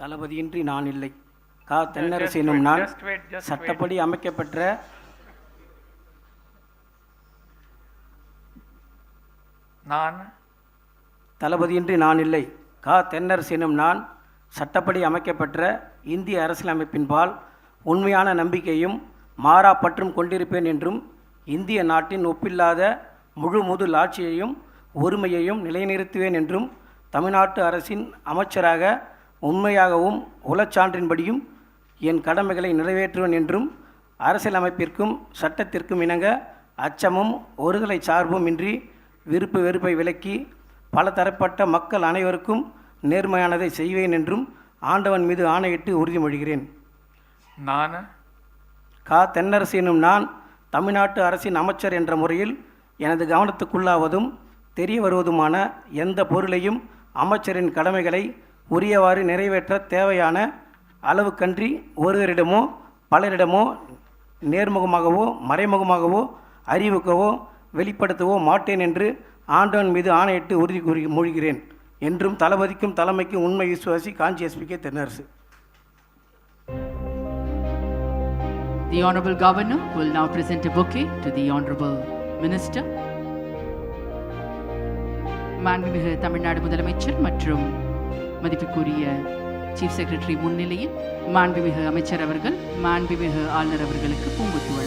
தளபதியின்றி நான் இல்லை. கா. தென்னரசு எனும் நான் சட்டப்படி அமைக்கப்பெற்ற தளபதியின்றி நான் இல்லை. கா. தென்னரசு எனும் நான் சட்டப்படி அமைக்கப்பெற்ற இந்திய அரசியலமைப்பின்பால் உண்மையான நம்பிக்கையும் மாறா பற்றும் கொண்டிருப்பேன் என்றும் இந்திய நாட்டின் ஒப்பில்லாத முழு முதல் ஆட்சியையும் ஒருமையையும் நிலைநிறுத்துவேன் என்றும் தமிழ்நாட்டு அரசின் அமைச்சராக உண்மையாகவும் உளச்சான்றின்படியும் என் கடமைகளை நிறைவேற்றுவேன் என்றும் அரசியலமைப்பிற்கும் சட்டத்திற்கும் இணங்க அச்சமும் ஒருதலை சார்பும் இன்றி விருப்பு வெறுப்பை விலக்கி பல தரப்பட்ட மக்கள் அனைவருக்கும் நேர்மையானதை செய்வேன் என்றும் ஆண்டவன் மீது ஆணையிட்டு உறுதிமொழிகிறேன். நான் கா. தென்னரசு எனும் நான் தமிழ்நாட்டு அரசின் அமைச்சர் என்ற முறையில் எனது கவனத்துக்குள்ளாவதும் தெரிய வருவதுமான எந்த பொருளையும் அமைச்சரின் கடமைகளை உரியவாறு நிறைவேற்ற தேவையான அளவுக்கன்றி ஒருவரிடமோ பலரிடமோ நேர்முகமாகவோ மறைமுகமாகவோ அறிவிக்கவோ வெளிப்படுத்தவோ மாட்டேன் என்று ஆண்டவன் மீது ஆணையிட்டு உறுதி மொழிகிறேன் என்றும் தளபதிக்கும் தலைமைக்கும் உண்மை விசுவாசி காஞ்சி எஸ்பி.கே. Thennarasu. The Honorable Governor will now present a bouquet to the Honorable Minister. மாண்புமிகு தமிழ்நாடு முதலமைச்சர் மற்றும் மதிப்புக்குரிய சீஃப் செக்ரட்டரி முன்னிலையில் மாண்புமிகு அமைச்சர் அவர்கள் மாண்புமிகு ஆளுநர் அவர்களுக்கு பூங்குத்துவர்